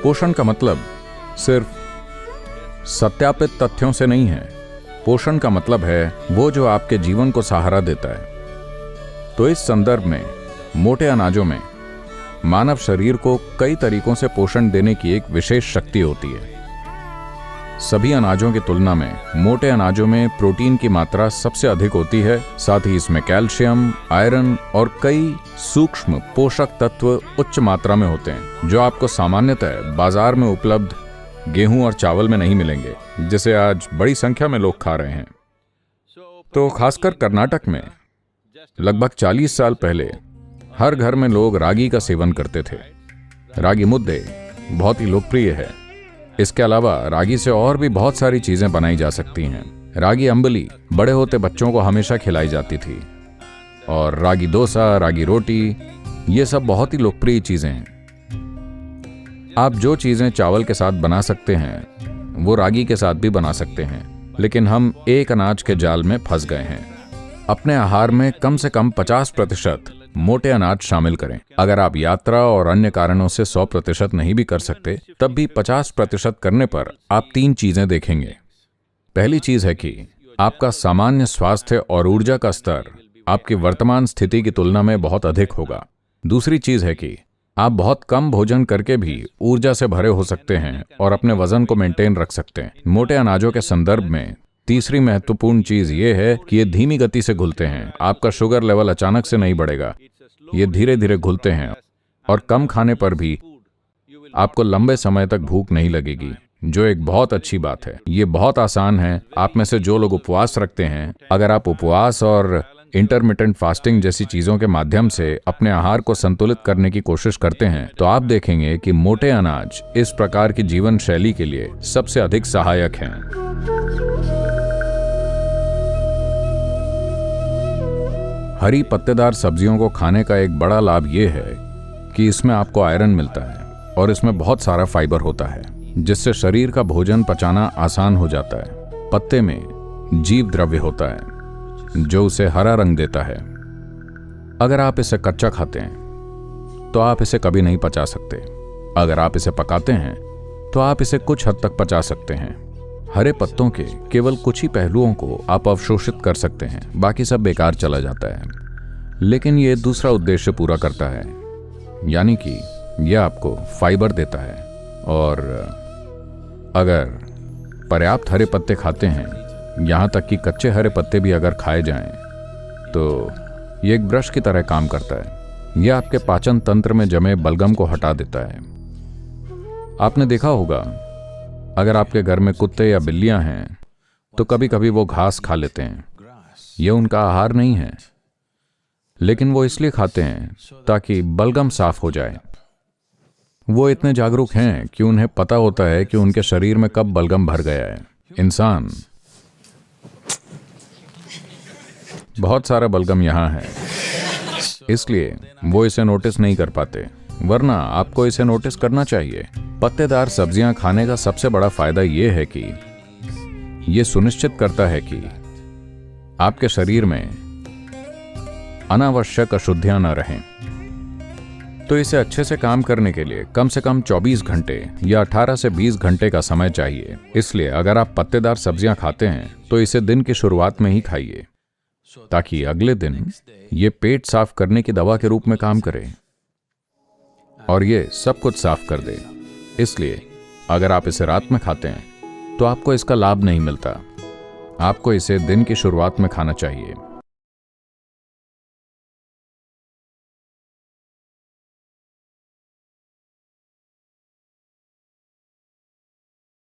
पोषण का मतलब सिर्फ सत्यापित तथ्यों से नहीं है। पोषण का मतलब है वो जो आपके जीवन को सहारा देता है। तो इस संदर्भ में मोटे अनाजों में मानव शरीर को कई तरीकों से पोषण देने की एक विशेष शक्ति होती है। सभी अनाजों की तुलना में मोटे अनाजों में प्रोटीन की मात्रा सबसे अधिक होती है। साथ ही इसमें कैल्शियम, आयरन और कई सूक्ष्म पोषक तत्व उच्च मात्रा में होते हैं, जो आपको सामान्यतः बाजार में उपलब्ध गेहूं और चावल में नहीं मिलेंगे, जिसे आज बड़ी संख्या में लोग खा रहे हैं। तो खासकर कर्नाटक में लगभग 40 साल पहले हर घर में लोग रागी का सेवन करते थे। रागी मुद्दे बहुत ही लोकप्रिय है। इसके अलावा रागी से और भी बहुत सारी चीजें बनाई जा सकती हैं। रागी अंबली बड़े होते बच्चों को हमेशा खिलाई जाती थी, और रागी डोसा, रागी रोटी, ये सब बहुत ही लोकप्रिय चीजें हैं। आप जो चीजें चावल के साथ बना सकते हैं वो रागी के साथ भी बना सकते हैं, लेकिन हम एक अनाज के जाल में फंस गए हैं। अपने आहार में कम से कम 50% मोटे अनाज शामिल करें। अगर आप यात्रा और अन्य कारणों से 100% नहीं भी कर सकते, तब भी 50% करने पर आप 3 चीजें देखेंगे। पहली चीज है कि आपका सामान्य स्वास्थ्य और ऊर्जा का स्तर आपकी वर्तमान स्थिति की तुलना में बहुत अधिक होगा। दूसरी चीज है कि आप बहुत कम भोजन करके भी ऊर्जा से भरे हो सकते हैं और अपने वजन को मेंटेन रख सकते हैं। मोटे अनाजों के संदर्भ में तीसरी महत्वपूर्ण चीज ये है कि ये धीमी गति से घुलते हैं। आपका शुगर लेवल अचानक से नहीं बढ़ेगा, ये धीरे धीरे घुलते हैं, और कम खाने पर भी आपको लंबे समय तक भूख नहीं लगेगी, जो एक बहुत अच्छी बात है। ये बहुत आसान है। आप में से जो लोग उपवास रखते हैं, अगर आप उपवास और इंटरमिटेंट फास्टिंग जैसी चीजों के माध्यम से अपने आहार को संतुलित करने की कोशिश करते हैं, तो आप देखेंगे कि मोटे अनाज इस प्रकार की जीवन शैली के लिए सबसे अधिक सहायक हैं। हरी पत्तेदार सब्जियों को खाने का एक बड़ा लाभ ये है कि इसमें आपको आयरन मिलता है और इसमें बहुत सारा फाइबर होता है, जिससे शरीर का भोजन पचाना आसान हो जाता है। पत्ते में जीव द्रव्य होता है जो उसे हरा रंग देता है। अगर आप इसे कच्चा खाते हैं तो आप इसे कभी नहीं पचा सकते। अगर आप इसे पकाते हैं तो आप इसे कुछ हद तक पचा सकते हैं। हरे पत्तों के केवल कुछ ही पहलुओं को आप अवशोषित कर सकते हैं, बाकी सब बेकार चला जाता है। लेकिन ये दूसरा उद्देश्य पूरा करता है, यानी कि यह आपको फाइबर देता है। और अगर पर्याप्त हरे पत्ते खाते हैं, यहाँ तक कि कच्चे हरे पत्ते भी अगर खाए जाएं, तो ये एक ब्रश की तरह काम करता है। यह आपके पाचन तंत्र में जमे बलगम को हटा देता है। आपने देखा होगा, अगर आपके घर में कुत्ते या बिल्लियां हैं तो कभी कभी वो घास खा लेते हैं। यह उनका आहार नहीं है, लेकिन वो इसलिए खाते हैं ताकि बलगम साफ हो जाए। वो इतने जागरूक हैं कि उन्हें पता होता है कि उनके शरीर में कब बलगम भर गया है। इंसान, बहुत सारा बलगम यहाँ है, इसलिए वो इसे नोटिस नहीं कर पाते, वरना आपको इसे नोटिस करना चाहिए। पत्तेदार सब्जियां खाने का सबसे बड़ा फायदा यह है कि यह सुनिश्चित करता है कि आपके शरीर में अनावश्यक अशुद्धियां न रहें। तो इसे अच्छे से काम करने के लिए कम से कम 24 घंटे या 18 से 20 घंटे का समय चाहिए। इसलिए अगर आप पत्तेदार सब्जियां खाते हैं तो इसे दिन की शुरुआत में ही खाइए, ताकि अगले दिन ये पेट साफ करने की दवा के रूप में काम करे और ये सब कुछ साफ कर दे। इसलिए अगर आप इसे रात में खाते हैं तो आपको इसका लाभ नहीं मिलता। आपको इसे दिन की शुरुआत में खाना चाहिए।